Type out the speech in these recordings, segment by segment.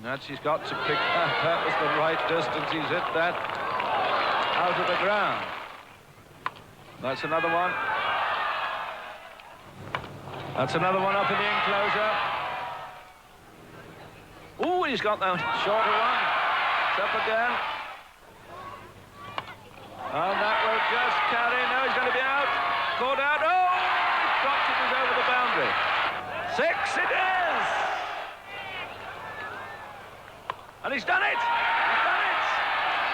He's got to pick that. That was the right distance. He's hit that out of the ground. That's another one. That's another one up in the enclosure. Ooh, he's got that shorter one. It's up again. And that will just carry. No, he's going to be out. Caught out. Oh, he's dropped it. He's over the boundary. 6 it is. And he's done it. He's done it.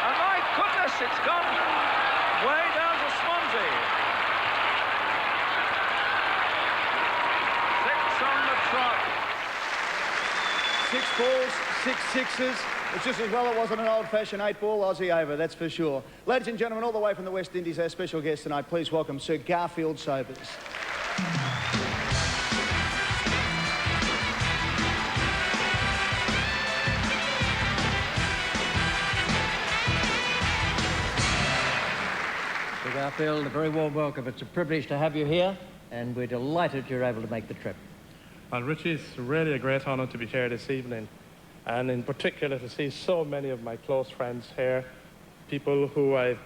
And my goodness, it's gone way down to Swansea. 6 on the trot. 6 balls, 6 sixes. It's just as well it wasn't an old-fashioned 8-ball Aussie over, that's for sure. Ladies and gentlemen, all the way from the West Indies, our special guest tonight, please welcome Sir Garfield Sobers. Sir Garfield, a very warm welcome. It's a privilege to have you here, and we're delighted you're able to make the trip. Well, Richie, it's really a great honour to be here this evening, and in particular to see so many of my close friends here, people who I've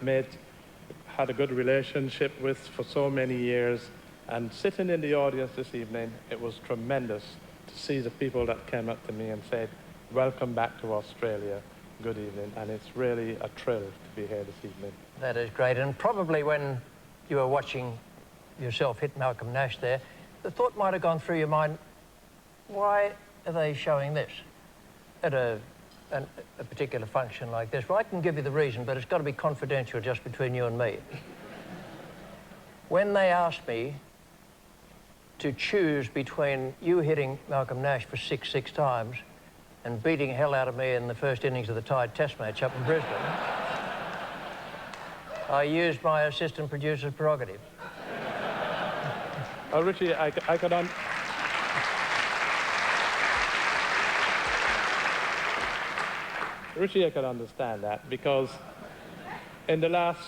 had a good relationship with for so many years, and sitting in the audience this evening, it was tremendous to see the people that came up to me and said, welcome back to Australia, good evening, and it's really a thrill to be here this evening. That is great, and probably when you were watching yourself hit Malcolm Nash there, the thought might have gone through your mind, why are they showing this at a particular function like this? Well, I can give you the reason, but it's got to be confidential just between you and me. When they asked me to choose between you hitting Malcolm Nash for 6 times and beating hell out of me in the first innings of the tied test match up in Brisbane, I used my assistant producer's prerogative. Oh, Richie, I could Richie, I could understand that, because in the last,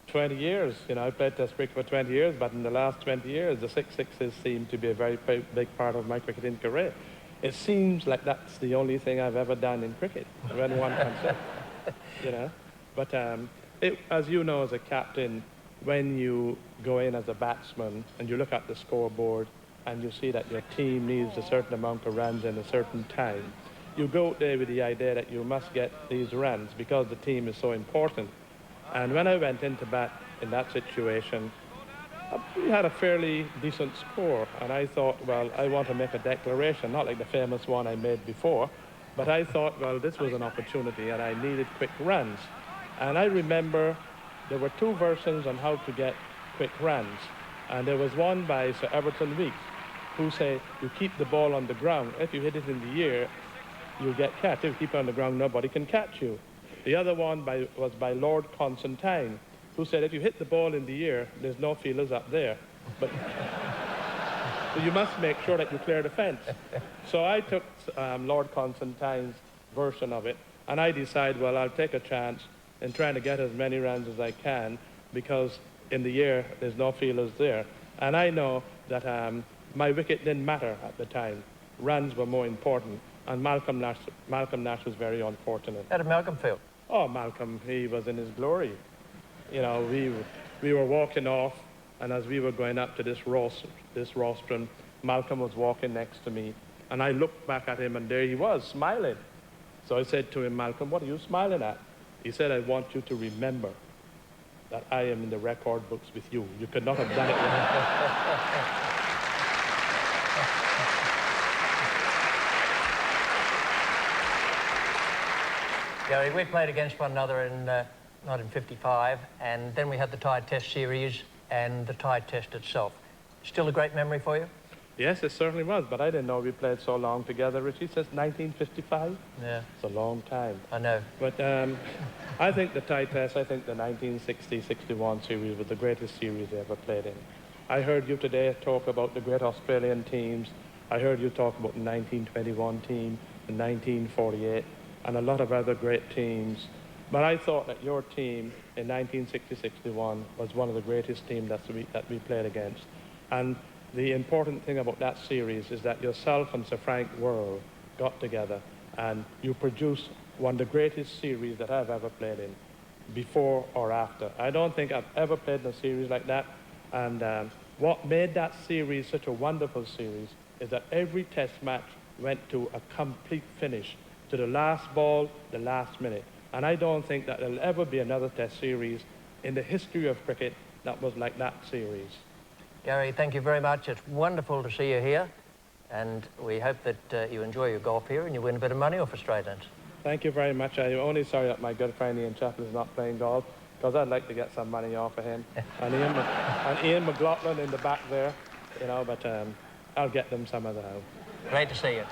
20 years, I played Test cricket for 20 years, but in the last 20 years, the 6 sixes seem to be a very big part of my cricketing career. It seems like that's the only thing I've ever done in cricket, if anyone can say, But as you know, as a captain, when you go in as a batsman and you look at the scoreboard and you see that your team needs a certain amount of runs in a certain time, you go there with the idea that you must get these runs because the team is so important. And when I went into bat in that situation, we had a fairly decent score, and I thought, well, I want to make a declaration, not like the famous one I made before, but I thought, well, this was an opportunity and I needed quick runs. And I remember there were 2 versions on how to get quick runs, and there was one by Sir Everton Weekes, who said, you keep the ball on the ground. If you hit it in the air, you'll get catch. If you keep it on the ground, nobody can catch you. The other one was by Lord Constantine, who said, if you hit the ball in the air, there's no fielders up there. But so you must make sure that you clear the fence. So I took Lord Constantine's version of it, and I decided, well, I'll take a chance in trying to get as many runs as I can, because in the air, there's no fielders there. And I know that my wicket didn't matter at the time. Runs were more important. And Malcolm Nash was very unfortunate. How did Malcolm feel? Oh, Malcolm, he was in his glory. We were walking off, and as we were going up to this rostrum, Malcolm was walking next to me, and I looked back at him, and there he was, smiling. So I said to him, Malcolm, what are you smiling at? He said, I want you to remember that I am in the record books with you. You could not have done it without. Gary, we played against one another in 1955, and then we had the tied test series and the tied test itself. Still a great memory for you? Yes, it certainly was, but I didn't know we played so long together, Richie, since 1955. Yeah. It's a long time. I know. But I think the tied test, I think the 1960-61 series was the greatest series they ever played in. I heard you today talk about the great Australian teams. I heard you talk about the 1921 team, the 1948, and a lot of other great teams. But I thought that your team in 1960-61 was one of the greatest teams that we played against. And the important thing about that series is that yourself and Sir Frank Worrell got together and you produce one of the greatest series that I've ever played in, before or after. I don't think I've ever played in a series like that. And what made that series such a wonderful series is that every test match went to a complete finish, to the last ball, the last minute. And I don't think that there'll ever be another test series in the history of cricket that was like that series. Gary, thank you very much. It's wonderful to see you here. And we hope that you enjoy your golf here and you win a bit of money off Australians. Thank you very much. I'm only sorry that my good friend Ian Chappell is not playing golf, because I'd like to get some money off of him. And Ian McLaughlin in the back there, you know, but I'll get them some of the how. Great to see you.